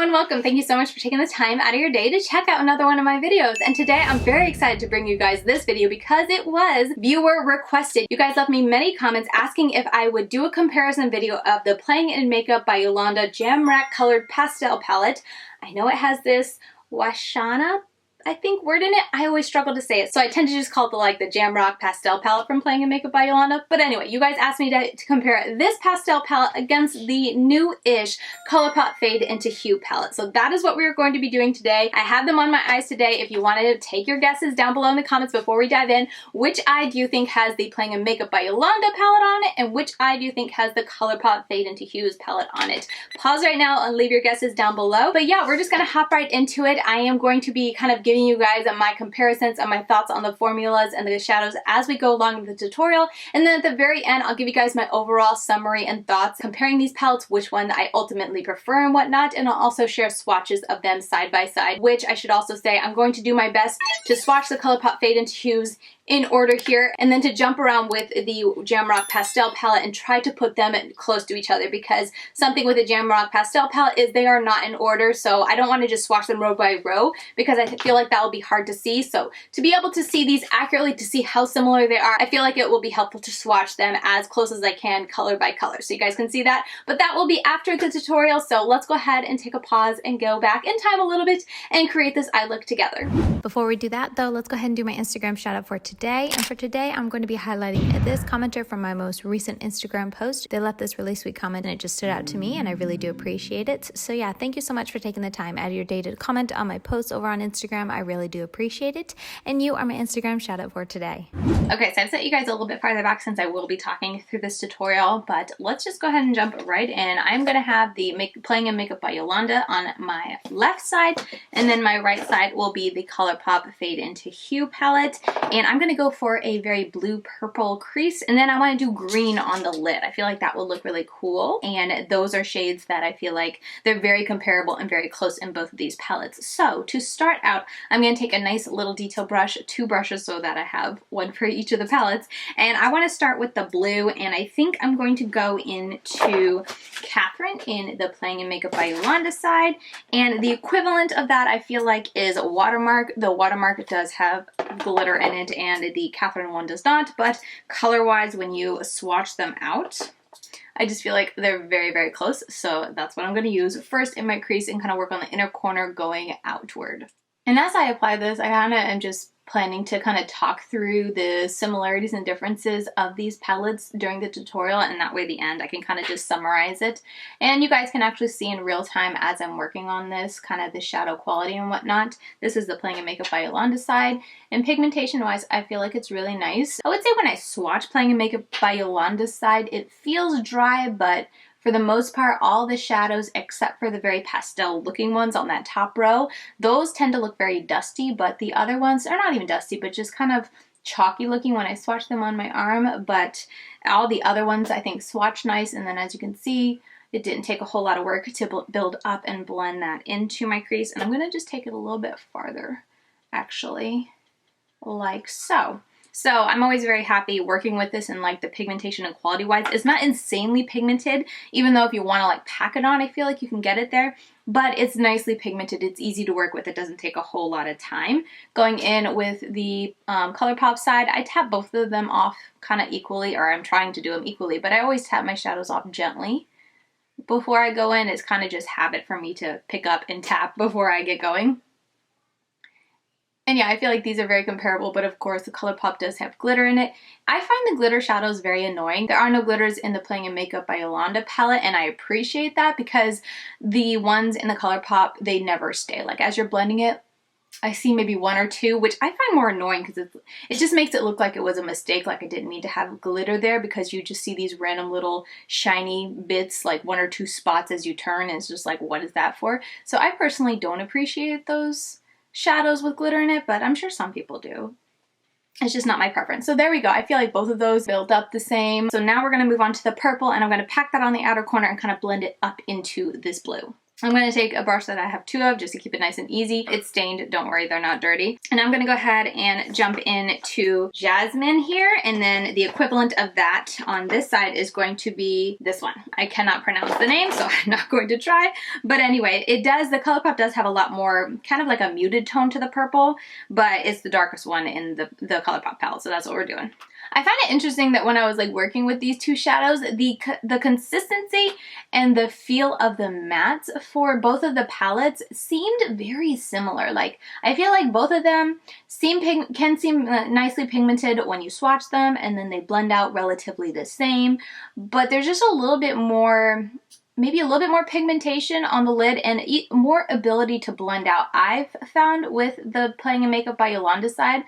and welcome. Thank you so much for taking the time out of your day to check out another one of my videos. And today I'm very excited to bring you guys this video because it was viewer requested. You guys left me many comments asking if I would do a comparison video of the Playing in Makeup by Yolondo Jamrock Colored Pastel Palette. I know it has this Wasichana, I think, word in it. I always struggle to say it, so I tend to just call it the Jamrock Pastel palette from Playing in Makeup by Yolondo. But anyway, you guys asked me to compare this pastel palette against the new-ish Colourpop Fade into Hue palette. So that is what we're going to be doing today. I have them on my eyes today. If you wanted to take your guesses down below in the comments before we dive in, which eye do you think has the Playing in Makeup by Yolondo palette on it, and which eye do you think has the Colourpop Fade into Hues palette on it? Pause right now and leave your guesses down below. But yeah, we're just gonna hop right into it. I am going to be kind of giving you guys my comparisons and my thoughts on the formulas and the shadows as we go along the tutorial, and then at the very end I'll give you guys my overall summary and thoughts comparing these palettes, which one I ultimately prefer and whatnot, and I'll also share swatches of them side by side, which I should also say I'm going to do my best to swatch the Colourpop Fade into Hues in order here, and then to jump around with the Jamrock Pastel palette and try to put them close to each other, because something with the Jamrock Pastel palette is they are not in order, so I don't want to just swatch them row by row because I feel like that will be hard to see. So to be able to see these accurately, to see how similar they are, I feel like it will be helpful to swatch them as close as I can color by color so you guys can see that. But that will be after the tutorial, so let's go ahead and take a pause and go back in time a little bit and create this eye look together. Before we do that though, let's go ahead and do my Instagram shout out for today. And for today, I'm going to be highlighting this commenter from my most recent Instagram post. They left this really sweet comment and it just stood out to me, and I really do appreciate it. So yeah, thank you so much for taking the time out of your day to comment on my posts over on Instagram. I really do appreciate it. And you are my Instagram shout out for today. Okay, so I've set you guys a little bit farther back since I will be talking through this tutorial, but let's just go ahead and jump right in. I'm going to have the Playing in Makeup by Yolanda on my left side, and then my right side will be the Colourpop Fade into Hue palette, and I'm going to go for a very blue-purple crease, and then I want to do green on the lid. I feel like that will look really cool, and those are shades that I feel like they're very comparable and very close in both of these palettes. So to start out, I'm going to take a nice little detail brush, two brushes so that I have one for each of the palettes, and I want to start with the blue, and I think I'm going to go into Catherine in the Playing in Makeup by Yolanda side, and the equivalent of that I feel like is Watermark. The Watermark does have glitter in it and the Catherine one does not, but color-wise when you swatch them out, I just feel like they're very, very close, so that's what I'm going to use first in my crease and kind of work on the inner corner going outward. And as I apply this, I kind of am just planning to kind of talk through the similarities and differences of these palettes during the tutorial, and that way at the end I can kind of just summarize it. And you guys can actually see in real time as I'm working on this, kind of the shadow quality and whatnot. This is the Playing in Makeup by Yolanda side, and pigmentation wise I feel like it's really nice. I would say when I swatch Playing in Makeup by Yolanda side, it feels dry, but for the most part, all the shadows except for the very pastel looking ones on that top row, those tend to look very dusty, but the other ones are not even dusty, but just kind of chalky looking when I swatch them on my arm. But all the other ones I think swatch nice, and then as you can see, it didn't take a whole lot of work to build up and blend that into my crease. And I'm going to just take it a little bit farther, actually, like so. So I'm always very happy working with this, and like the pigmentation and quality wise, it's not insanely pigmented, even though if you want to like pack it on, I feel like you can get it there, but it's nicely pigmented. It's easy to work with. It doesn't take a whole lot of time. Going in with the Colourpop side, I tap both of them off kind of equally, or I'm trying to do them equally, but I always tap my shadows off gently before I go in. It's kind of just habit for me to pick up and tap before I get going. And yeah, I feel like these are very comparable, but of course the Colourpop does have glitter in it. I find the glitter shadows very annoying. There are no glitters in the Playing in Makeup by Yolanda palette, and I appreciate that because the ones in the Colourpop, they never stay. Like as you're blending it, I see maybe one or two, which I find more annoying because it just makes it look like it was a mistake, like I didn't mean to have glitter there, because you just see these random little shiny bits, like one or two spots as you turn, and it's just like, what is that for? So I personally don't appreciate those shadows with glitter in it, but I'm sure some people do. It's just not my preference. So there we go. I feel like both of those build up the same. So now we're going to move on to the purple, and I'm going to pack that on the outer corner and kind of blend it up into this blue. I'm going to take a brush that I have 2 of just to keep it nice and easy. It's stained, don't worry, they're not dirty. And I'm going to go ahead and jump into Jasmine here, and then the equivalent of that on this side is going to be this one. I cannot pronounce the name, so I'm not going to try. But anyway, the Colourpop does have a lot more, kind of like a muted tone to the purple, but it's the darkest one in the Colourpop palette, so that's what we're doing. I find it interesting that when I was like working with these 2 shadows, the consistency and the feel of the mattes for both of the palettes seemed very similar. Like, I feel like both of them can seem nicely pigmented when you swatch them, and then they blend out relatively the same, but there's just a little bit more, maybe a little bit more pigmentation on the lid and more ability to blend out. I've found with the Playing in Makeup by Yolanda side,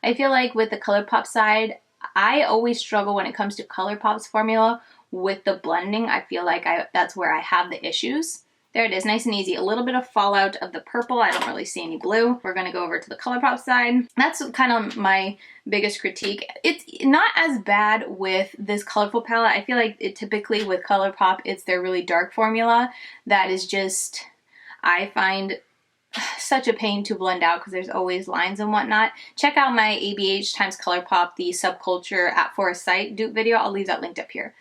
I feel like with the Colourpop side, I always struggle when it comes to Colourpop's formula with the blending. I feel like that's where I have the issues. There it is, nice and easy. A little bit of fallout of the purple. I don't really see any blue. We're gonna go over to the Colourpop side. That's kind of my biggest critique. It's not as bad with this colorful palette. I feel like typically with Colourpop, it's their really dark formula that is just, I find, such a pain to blend out because there's always lines and whatnot. Check out my ABH times Colourpop, the Subculture at Forest Sight dupe video. I'll leave that linked up here.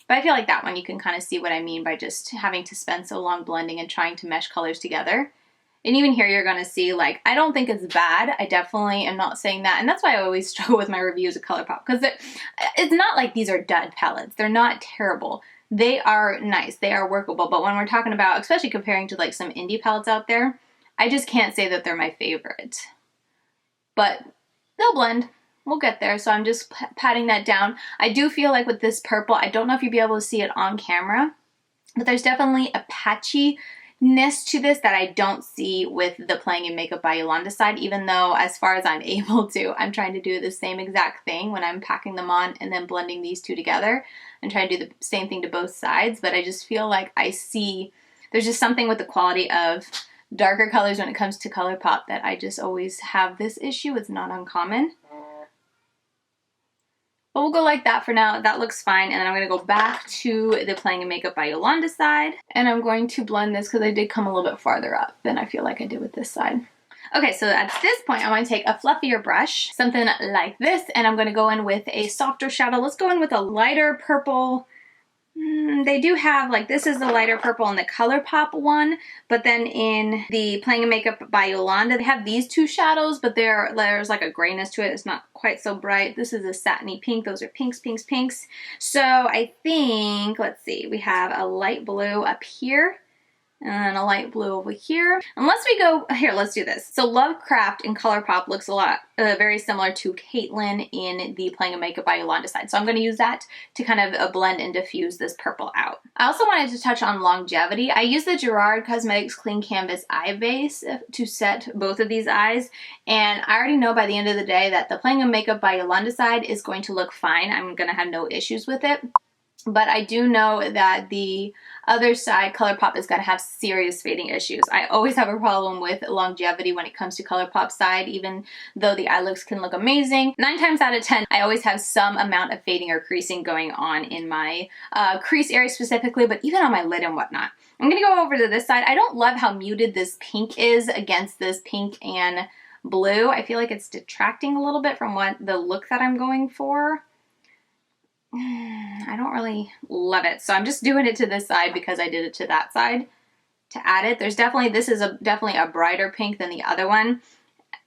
But I feel like that one you can kind of see what I mean by just having to spend so long blending and trying to mesh colors together. And even here you're going to see, like, I don't think it's bad. I definitely am not saying that. And that's why I always struggle with my reviews of Colourpop, because it's not like these are dud palettes. They're not terrible. They are nice. They are workable. But when we're talking about, especially comparing to like some indie palettes out there, I just can't say that they're my favorite, but they'll blend. We'll get there, so I'm just patting that down. I do feel like with this purple, I don't know if you'll be able to see it on camera, but there's definitely a patchiness to this that I don't see with the Playing in Makeup by Yolanda side, even though as far as I'm able to, I'm trying to do the same exact thing when I'm packing them on and then blending these 2 together and trying to do the same thing to both sides, but I just feel like there's just something with the quality of darker colors when it comes to Colourpop that I just always have this issue. It's not uncommon. But we'll go like that for now. That looks fine. And then I'm going to go back to the Playing in Makeup by Yolanda side. And I'm going to blend this because I did come a little bit farther up than I feel like I did with this side. Okay, so at this point, I'm going to take a fluffier brush, something like this, and I'm going to go in with a softer shadow. Let's go in with a lighter purple. They do have, like, this is the lighter purple in the Colourpop one, but then in the Playing in Makeup by Yolanda, they have these 2 shadows, but there's like a grayness to it. It's not quite so bright. This is a satiny pink. Those are pinks, pinks, pinks. So I think, let's see, we have a light blue up here and a light blue over here. Unless we go, here, let's do this. So Lovecraft in Colourpop looks a lot, very similar to Caitlin in the Playing in Makeup by Yolanda side. So I'm going to use that to kind of blend and diffuse this purple out. I also wanted to touch on longevity. I use the Gerard Cosmetics Clean Canvas Eye Base to set both of these eyes. And I already know by the end of the day that the Playing in Makeup by Yolanda side is going to look fine. I'm going to have no issues with it. But I do know that the other side, Colourpop, is going to have serious fading issues. I always have a problem with longevity when it comes to Colourpop side, even though the eye looks can look amazing. 9 times out of 10, I always have some amount of fading or creasing going on in my crease area specifically, but even on my lid and whatnot. I'm going to go over to this side. I don't love how muted this pink is against this pink and blue. I feel like it's detracting a little bit from the look that I'm going for. I don't really love it. So I'm just doing it to this side because I did it to that side to add it. There's definitely, this is definitely a brighter pink than the other one.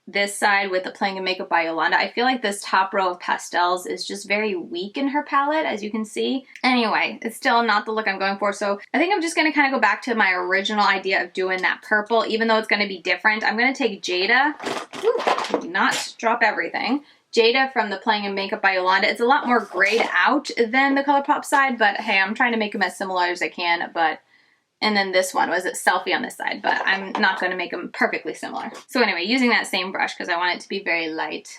This side with the Playing in Makeup by Yolanda, I feel like this top row of pastels is just very weak in her palette, as you can see. Anyway, it's still not the look I'm going for. So I think I'm just going to kind of go back to my original idea of doing that purple, even though it's going to be different. I'm going to take Jada. Ooh, not drop everything. Jada from the Playing in Makeup by Yolanda. It's a lot more grayed out than the Colourpop side, but hey, I'm trying to make them as similar as I can, and then this one was Selfie on this side, but I'm not going to make them perfectly similar. So anyway, using that same brush because I want it to be very light.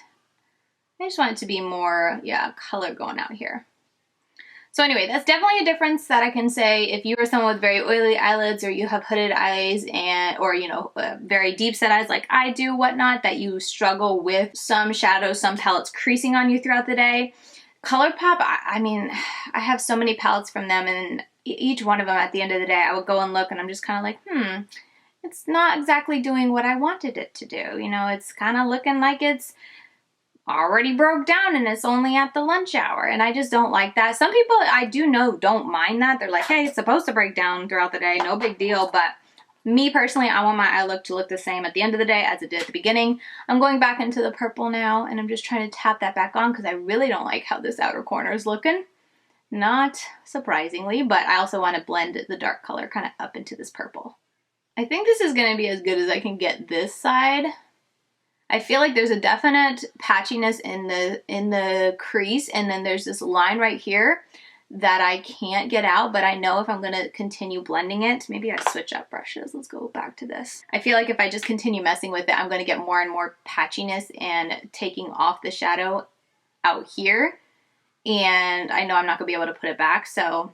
I just want it to be more, yeah, color going out here. So anyway, that's definitely a difference that I can say if you are someone with very oily eyelids or you have hooded eyes or, you know, very deep set eyes like I do, whatnot, that you struggle with some shadows, some palettes creasing on you throughout the day. Colourpop, I mean, I have so many palettes from them, and each one of them at the end of the day, I would go and look and I'm just kind of like, it's not exactly doing what I wanted it to do. You know, it's kind of looking like it's already broke down and it's only at the lunch hour, and I just don't like that. Some people I do know don't mind that. They're like, hey, it's supposed to break down throughout the day, no big deal. But me personally, I want my eye look to look the same at the end of the day as it did at the beginning. I'm going back into the purple now, and I'm just trying to tap that back on because I really don't like how this outer corner is looking. Not surprisingly, but I also want to blend the dark color kind of up into this purple. I think this is going to be as good as I can get this side. I feel like there's a definite patchiness in the crease, and then there's this line right here that I can't get out, but I know if I'm going to continue blending it, maybe I switch up brushes. Let's go back to this. I feel like if I just continue messing with it, I'm going to get more and more patchiness and taking off the shadow out here, and I know I'm not going to be able to put it back, so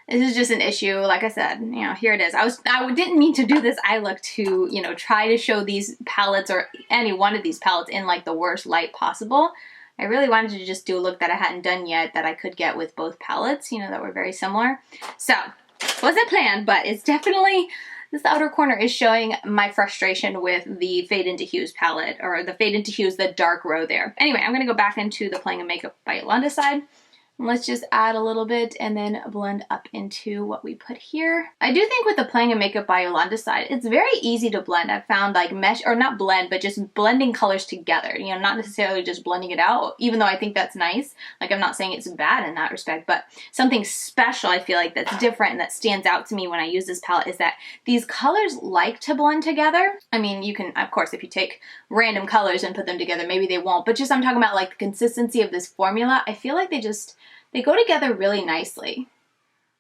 this is just an issue. Like I said, you know, here it is. I didn't mean to do this eye look to, you know, try to show these palettes or any one of these palettes in like the worst light possible. I really wanted to just do a look that I hadn't done yet that I could get with both palettes, you know, that were very similar. So, wasn't planned, but it's definitely, this outer corner is showing my frustration with the Fade into Hues palette, or the Fade into Hues, the dark row there. Anyway, I'm going to go back into the Playing in Makeup by Yolanda side. Let's just add a little bit and then blend up into what we put here. I do think with the Playing in Makeup by Yolanda side, it's very easy to blend. I've found like mesh, or not blend, but just blending colors together. You know, not necessarily just blending it out, even though I think that's nice. Like, I'm not saying it's bad in that respect, but something special I feel like that's different and that stands out to me when I use this palette is that these colors like to blend together. I mean, you can, of course, if you take random colors and put them together, maybe they won't, but just I'm talking about like the consistency of this formula. I feel like they go together really nicely.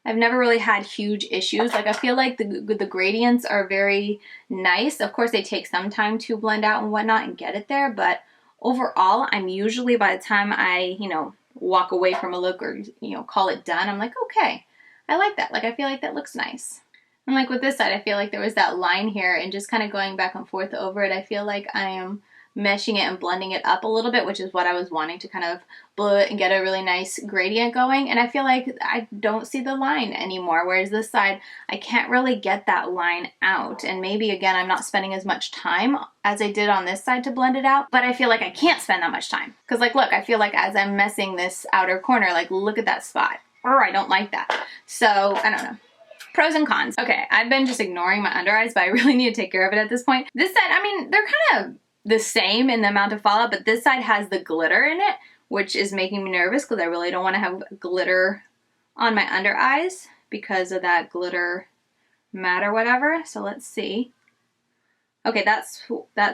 I've never really had huge issues. Like, I feel like the gradients are very nice. Of course, they take some time to blend out and whatnot and get it there, but overall, I'm usually, by the time I, you know, walk away from a look or, you know, call it done, I'm like, okay, I like that. Like, I feel like that looks nice. And like with this side, I feel like there was that line here, and just kind of going back and forth over it, I feel like I am meshing it and blending it up a little bit, which is what I was wanting to kind of blow it and get a really nice gradient going. And I feel like I don't see the line anymore, whereas this side, I can't really get that line out. And maybe, again, I'm not spending as much time as I did on this side to blend it out, but I feel like I can't spend that much time. Because, like, look, I feel like as I'm messing this outer corner, like, look at that spot. Or I don't like that. So, I don't know. Pros and cons. Okay, I've been just ignoring my under eyes, but I really need to take care of it at this point. This side, I mean, they're kind of the same in the amount of fallout, but this side has the glitter in it, which is making me nervous because I really don't want to have glitter on my under eyes because of that glitter matte or whatever. So let's see. Okay, that's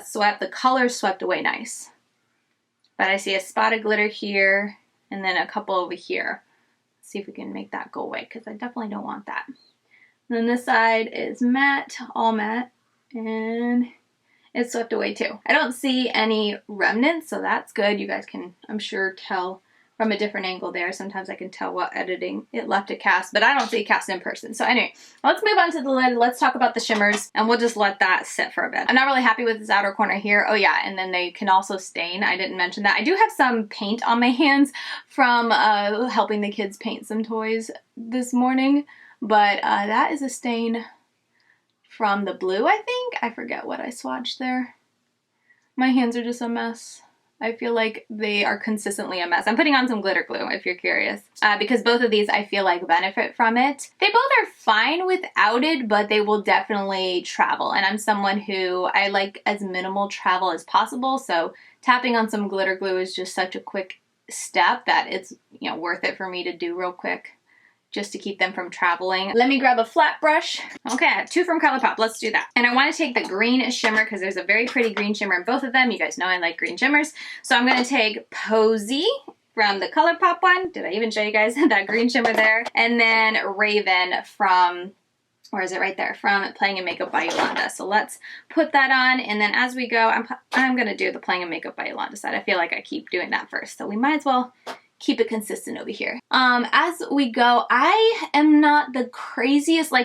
swept. The color swept away nice. But I see a spot of glitter here and then a couple over here. Let's see if we can make that go away because I definitely don't want that. And then this side is matte, all matte, and it's swept away too. I don't see any remnants, so that's good. You guys can, I'm sure, tell from a different angle there. Sometimes I can tell what editing it left a cast, but I don't see a cast in person. So anyway, let's move on to the lid. Let's talk about the shimmers, and we'll just let that sit for a bit. I'm not really happy with this outer corner here. Oh yeah, and then they can also stain. I didn't mention that. I do have some paint on my hands from helping the kids paint some toys this morning, but that is a stain from the blue, I think. I forget what I swatched there. My hands are just a mess. I feel like they are consistently a mess. I'm putting on some glitter glue if you're curious, because both of these I feel like benefit from it. They both are fine without it, but they will definitely travel. And I'm someone who I like as minimal travel as possible, so tapping on some glitter glue is just such a quick step that it's, you know, worth it for me to do real quick, just to keep them from traveling. Let me grab a flat brush. Okay, I have two from Colourpop. Let's do that. And I want to take the green shimmer because there's a very pretty green shimmer in both of them. You guys know I like green shimmers. So I'm going to take Posy from the Colourpop one. Did I even show you guys that green shimmer there? And then Raven from, where is it? Right there, from Playing in Makeup by Yolanda. So let's put that on, and then as we go, I'm going to do the Playing in Makeup by Yolanda side. I feel like I keep doing that first, so we might as well keep it consistent over here. As we go, I am not the craziest, I'm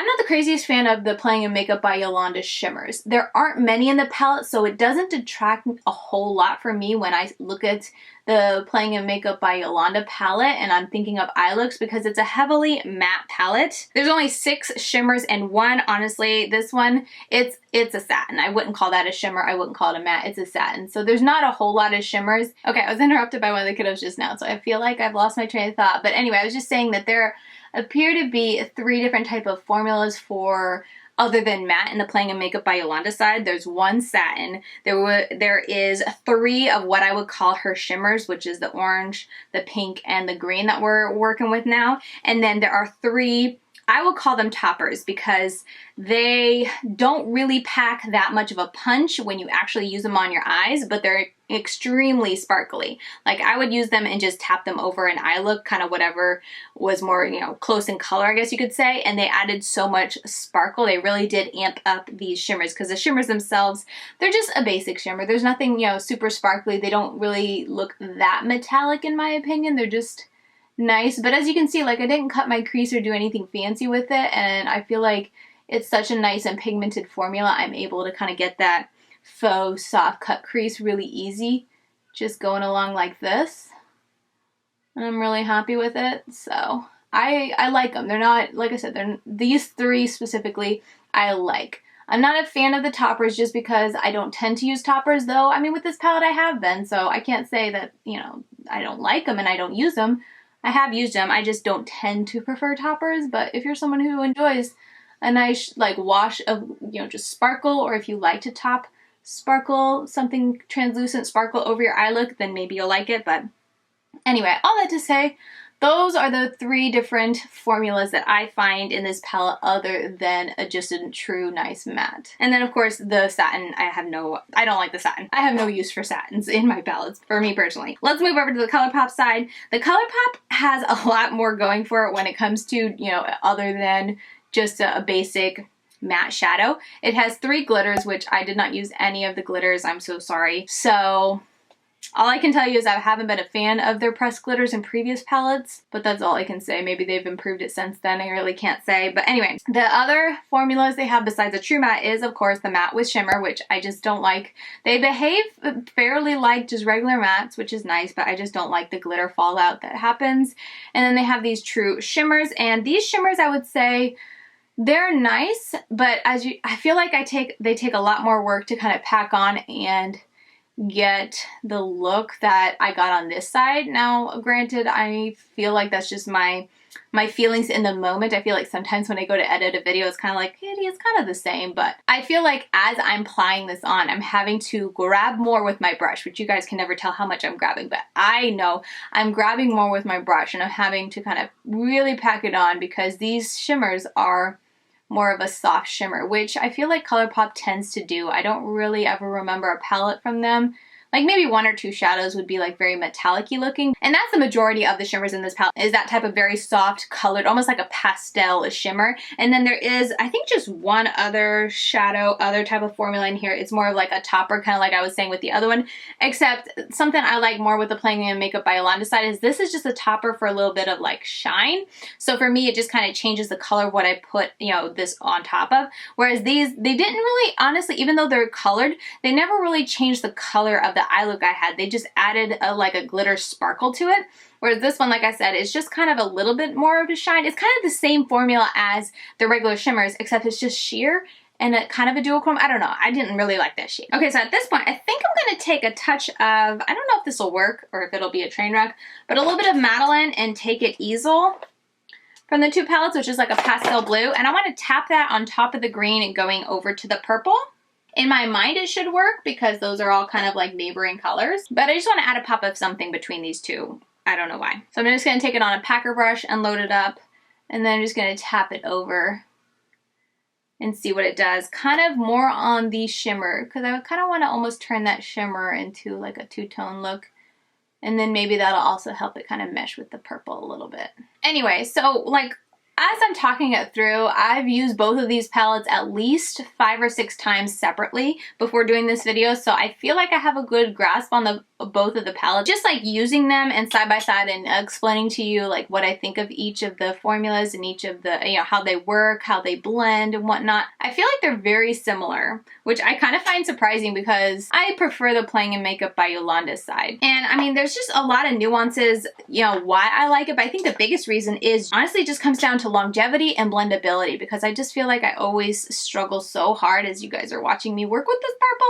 not the craziest fan of the Playing in Makeup by Yolanda shimmers. There aren't many in the palette, so it doesn't detract a whole lot for me when I look at the Playing in Makeup by Yolanda palette, and I'm thinking of eye looks because it's a heavily matte palette. There's only 6 shimmers in one. Honestly, this one, it's a satin. I wouldn't call that a shimmer. I wouldn't call it a matte. It's a satin. So there's not a whole lot of shimmers. Okay, I was interrupted by one of the kiddos just now, so I feel like I've lost my train of thought. But anyway, I was just saying that there appear to be 3 different type of formulas for other than matte in the Playing in Makeup by Yolanda side. There's 1 satin. There is 3 of what I would call her shimmers, which is the orange, the pink, and the green that we're working with now. And then there are 3, I will call them toppers, because they don't really pack that much of a punch when you actually use them on your eyes, but they're extremely sparkly. Like, I would use them and just tap them over an eye look, kind of whatever was more, you know, close in color, I guess you could say, and they added so much sparkle. They really did amp up these shimmers, because the shimmers themselves, they're just a basic shimmer. There's nothing, you know, super sparkly. They don't really look that metallic in my opinion. They're just nice. But as you can see, like, I didn't cut my crease or do anything fancy with it, and I feel like it's such a nice and pigmented formula. I'm able to kind of get that faux soft cut crease really easy, just going along like this, and I'm really happy with it. So I like them. They're not, like I said, these 3 specifically I like. I'm not a fan of the toppers just because I don't tend to use toppers, though. I mean, with this palette I have been, so I can't say that, you know, I don't like them and I don't use them. I have used them, I just don't tend to prefer toppers. But if you're someone who enjoys a nice like wash of, you know, just sparkle, or if you like to top sparkle, something translucent sparkle over your eye look, then maybe you'll like it. But anyway, all that to say, those are the 3 different formulas that I find in this palette other than just a true nice matte. And then of course the satin, I don't like the satin. I have no use for satins in my palettes, for me personally. Let's move over to the Colourpop side. The Colourpop has a lot more going for it when it comes to, you know, other than just a basic matte shadow. It has 3 glitters, which I did not use any of the glitters. I'm so sorry. So all I can tell you is I haven't been a fan of their pressed glitters in previous palettes, but that's all I can say. Maybe they've improved it since then. I really can't say. But anyway, the other formulas they have besides the true matte is, of course, the matte with shimmer, which I just don't like. They behave fairly like just regular mattes, which is nice, but I just don't like the glitter fallout that happens. And then they have these true shimmers, and these shimmers, I would say, they're nice, but I feel like they take a lot more work to kind of pack on and get the look that I got on this side. Now, granted, I feel like that's just my feelings in the moment. I feel like sometimes when I go to edit a video, it's kind of like, it's kind of the same, but I feel like as I'm applying this on, I'm having to grab more with my brush, which you guys can never tell how much I'm grabbing, but I know I'm grabbing more with my brush, and I'm having to kind of really pack it on because these shimmers are more of a soft shimmer, which I feel like Colourpop tends to do. I don't really ever remember a palette from them. Like maybe 1 or 2 shadows would be like very metallic-y looking. And that's the majority of the shimmers in this palette, is that type of very soft colored, almost like a pastel shimmer. And then there is, I think, just 1 other shadow, other type of formula in here. It's more of like a topper, kind of like I was saying with the other one. Except something I like more with the Playing in Makeup by Yolanda side is this is just a topper for a little bit of like shine. So for me, it just kind of changes the color of what I put, you know, this on top of. Whereas these, they didn't really, honestly, even though they're colored, they never really changed the color of the eye look I had. They just added like a glitter sparkle to it. Whereas this one, like I said, is just kind of a little bit more of a shine. It's kind of the same formula as the regular shimmers, except it's just sheer and a kind of a duochrome. I don't know. I didn't really like that shade. Okay, so at this point, I think I'm going to take a touch of, I don't know if this will work or if it'll be a train wreck, but a little bit of Madeline and Take It Easel from the 2 palettes, which is like a pastel blue. And I want to tap that on top of the green and going over to the purple. In my mind, it should work because those are all kind of like neighboring colors, but I just want to add a pop of something between these 2. I don't know why. So I'm just going to take it on a packer brush and load it up, and then I'm just going to tap it over and see what it does. Kind of more on the shimmer, because I kind of want to almost turn that shimmer into like a 2-tone look. And then maybe that'll also help it kind of mesh with the purple a little bit. Anyway, so like As I'm talking it through, I've used both of these palettes at least 5 or 6 times separately before doing this video, so I feel like I have a good grasp on both of the palettes. Just like using them and side by side and explaining to you like what I think of each of the formulas and each of the, you know, how they work, how they blend and whatnot. I feel like they're very similar, which I kind of find surprising because I prefer the Playing in Makeup by Yolanda side. And I mean, there's just a lot of nuances, you know, why I like it, but I think the biggest reason is honestly just comes down to longevity and blendability, because I just feel like I always struggle so hard as you guys are watching me work with this purple.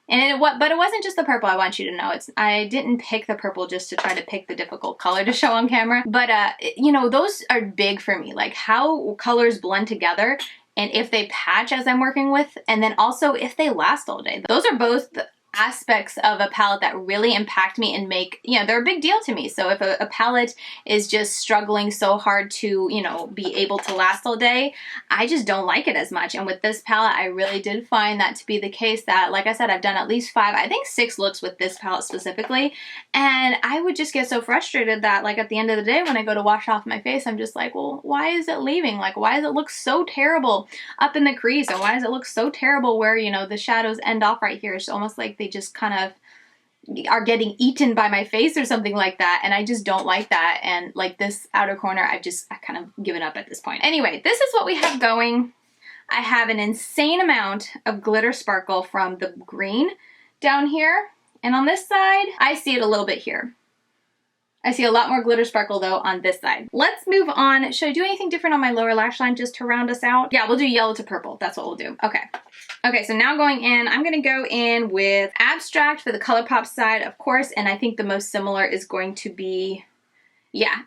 And but it wasn't just the purple, I want you to know. I didn't pick the purple just to try to pick the difficult color to show on camera. But, you know, those are big for me. Like how colors blend together and if they patch as I'm working with, and then also if they last all day. Those are both aspects of a palette that really impact me and make, you know, they're a big deal to me. So if a palette is just struggling so hard to, you know, be able to last all day, I just don't like it as much. And with this palette, I really did find that to be the case. That, like I said, I've done at least 5, I think 6 looks with this palette specifically. And I would just get so frustrated that like at the end of the day when I go to wash off my face, I'm just like, well, why is it leaving? Like, why does it look so terrible up in the crease? And why does it look so terrible where, you know, the shadows end off right here? It's almost like they just kind of are getting eaten by my face or something like that, and I just don't like that. And like this outer corner, I kind of given up at this point. Anyway, this is what we have going. I have an insane amount of glitter sparkle from the green down here, and on this side I see it a little bit here. I see a lot more glitter sparkle though on this side. Let's move on. Should I do anything different on my lower lash line just to round us out? Yeah, we'll do yellow to purple. That's what we'll do. Okay. Okay, so now going in, I'm gonna go in with Abstract for the Colourpop side, of course, and I think the most similar is going to be, yeah,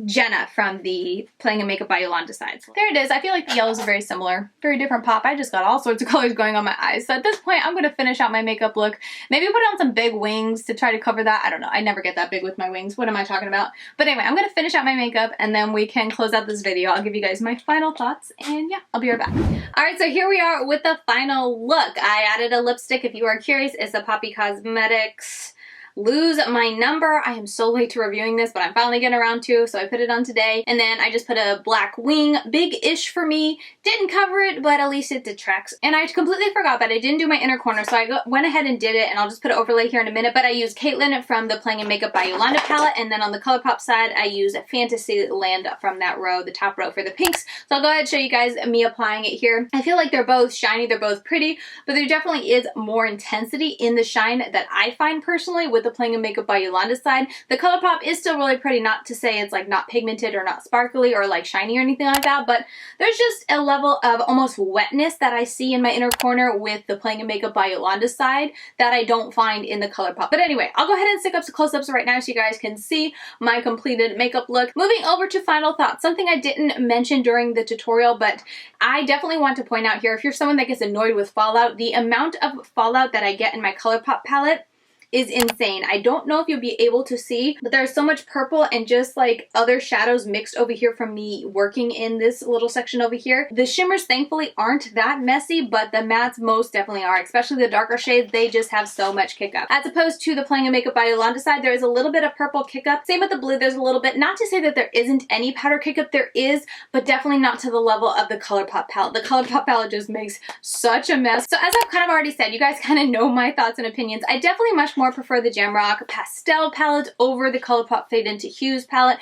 Jenna from the Playing in Makeup by Yolanda side. So there it is. I feel like the yellows are very similar. Very different pop. I just got all sorts of colors going on my eyes. So at this point, I'm gonna finish out my makeup look. Maybe put on some big wings to try to cover that. I don't know. I never get that big with my wings. What am I talking about? But anyway, I'm gonna finish out my makeup and then we can close out this video. I'll give you guys my final thoughts and yeah, I'll be right back. All right, so here we are with the final look. I added a lipstick. If you are curious, it's a Poppy Cosmetics Lose My Number. I am so late to reviewing this, but I'm finally getting around to, so I put it on today. And then I just put a black wing, big-ish for me. Didn't cover it, but at least it detracts. And I completely forgot that I didn't do my inner corner, so I went ahead and did it, and I'll just put an overlay here in a minute. But I used Caitlin from the Playing in Makeup by Yolanda palette, and then on the Colourpop side, I use Fantasyland from that row, the top row for the pinks. So I'll go ahead and show you guys me applying it here. I feel like they're both shiny, they're both pretty, but there definitely is more intensity in the shine that I find personally with the Playing in Makeup by Yolanda side. The Colourpop is still really pretty, not to say it's like not pigmented or not sparkly or like shiny or anything like that, but there's just a level of almost wetness that I see in my inner corner with the Playing in Makeup by Yolanda side that I don't find in the Colourpop. But anyway, I'll go ahead and stick up some close-ups right now so you guys can see my completed makeup look. Moving over to final thoughts, something I didn't mention during the tutorial, but I definitely want to point out here, if you're someone that gets annoyed with fallout, the amount of fallout that I get in my Colourpop palette is insane. I don't know if you'll be able to see, but there's so much purple and just like other shadows mixed over here from me working in this little section over here. The shimmers thankfully aren't that messy, but the mattes most definitely are, especially the darker shades. They just have so much kick up. As opposed to the Playing in Makeup by Yolanda side, there is a little bit of purple kick up. Same with the blue, there's a little bit. Not to say that there isn't any powder kick up, there is, but definitely not to the level of the Colourpop palette. The Colourpop palette just makes such a mess. So as I've kind of already said, you guys kind of know my thoughts and opinions. I definitely much more prefer the Jamrock Pastel palette over the Colourpop Fade into Hues palette,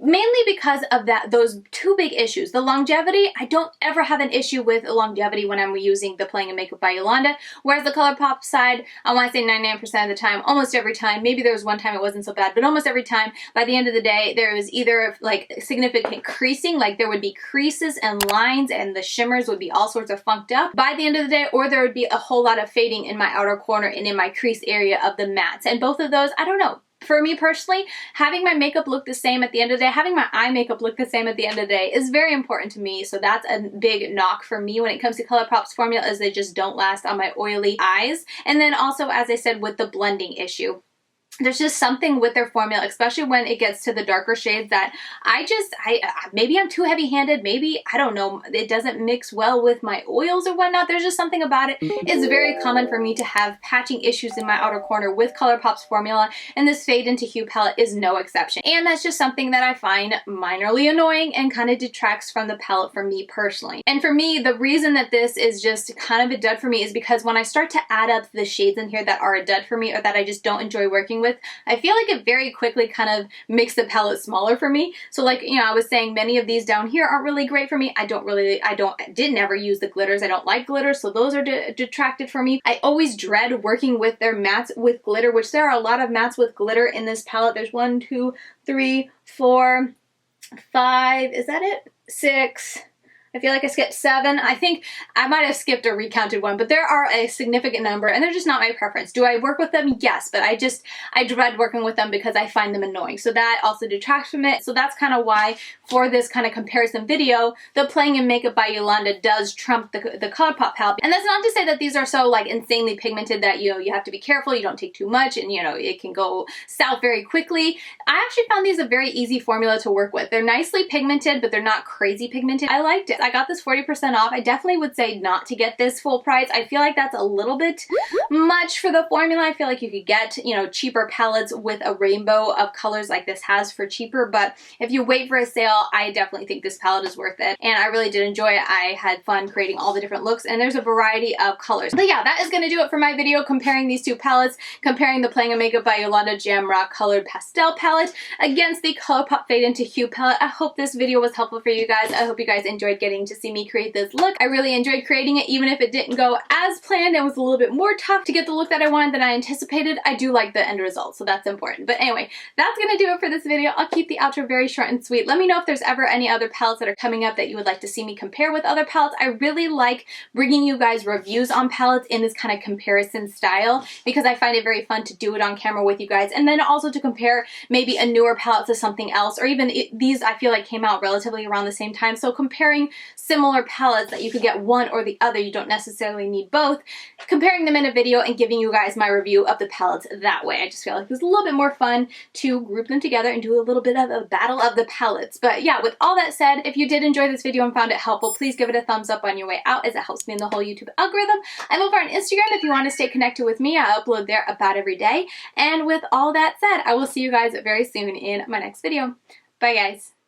mainly because of those two big issues. The longevity, I don't ever have an issue with longevity when I'm using the Playing in Makeup by Yolanda, whereas the Colourpop side, I want to say 99% of the time, almost every time, maybe there was one time it wasn't so bad, but almost every time, by the end of the day, there was either like significant creasing, like there would be creases and lines and the shimmers would be all sorts of funked up by the end of the day, or there would be a whole lot of fading in my outer corner and in my crease area of the mattes. And both of those, I don't know. For me personally, having my makeup look the same at the end of the day, having my eye makeup look the same at the end of the day is very important to me. So that's a big knock for me when it comes to Colourpop's formula, is they just don't last on my oily eyes. And then also, as I said, with the blending issue. there's just something with their formula, especially when it gets to the darker shades, that maybe I'm too heavy-handed, maybe, I don't know, it doesn't mix well with my oils or whatnot. There's just something about it. It's very common for me to have patching issues in my outer corner with Colourpop's formula, and this Fade into Hue palette is no exception. And that's just something that I find minorly annoying and kind of detracts from the palette for me personally. And for me, the reason that this is just kind of a dud for me is because when I start to add up the shades in here that are a dud for me or that I just don't enjoy working with, I feel like it very quickly kind of makes the palette smaller for me. So like, you know, I was saying, many of these down here aren't really great for me. I didn't ever use the glitters. I don't like glitters, so those are detracted for me. I always dread working with their mattes with glitter, which there are a lot of mattes with glitter in this palette. There's 1, 2, 3, 4, 5, is that it? 6. I feel like I skipped 7. I think I might have skipped or recounted one, but there are a significant number, and they're just not my preference. Do I work with them? Yes, but I dread working with them because I find them annoying. So that also detracts from it. So that's kind of why for this kind of comparison video, the Playing in Makeup by Yolanda does trump the Colourpop palette. And that's not to say that these are so like insanely pigmented that, you know, you have to be careful, you don't take too much, and you know, it can go south very quickly. I actually found these a very easy formula to work with. They're nicely pigmented, but they're not crazy pigmented. I liked it. I got this 40% off. I definitely would say not to get this full price. I feel like that's a little bit much for the formula. I feel like you could get, you know, cheaper palettes with a rainbow of colors like this has for cheaper, but if you wait for a sale, I definitely think this palette is worth it, and I really did enjoy it. I had fun creating all the different looks, and there's a variety of colors. But yeah, that is going to do it for my video comparing these two palettes, comparing the Playing in Makeup by Yolanda Jamrock Colored Pastel palette against the Colourpop Fade into Hue palette. I hope this video was helpful for you guys. I hope you guys enjoyed getting to see me create this look. I really enjoyed creating it, even if it didn't go as planned. It was a little bit more tough to get the look that I wanted than I anticipated. I do like the end result, so that's important. But anyway, that's gonna do it for this video. I'll keep the outro very short and sweet. Let me know if there's ever any other palettes that are coming up that you would like to see me compare with other palettes. I really like bringing you guys reviews on palettes in this kind of comparison style because I find it very fun to do it on camera with you guys, and then also to compare maybe a newer palette to something else, or even these I feel like came out relatively around the same time, so comparing similar palettes that you could get one or the other, you don't necessarily need both, comparing them in a video and giving you guys my review of the palettes that way. I just feel like it's a little bit more fun to group them together and do a little bit of a battle of the palettes. But yeah, with all that said, if you did enjoy this video and found it helpful, please give it a thumbs up on your way out, as it helps me in the whole YouTube algorithm. I'm over on Instagram if you want to stay connected with me. I upload there about every day. And with all that said, I will see you guys very soon in my next video. Bye guys.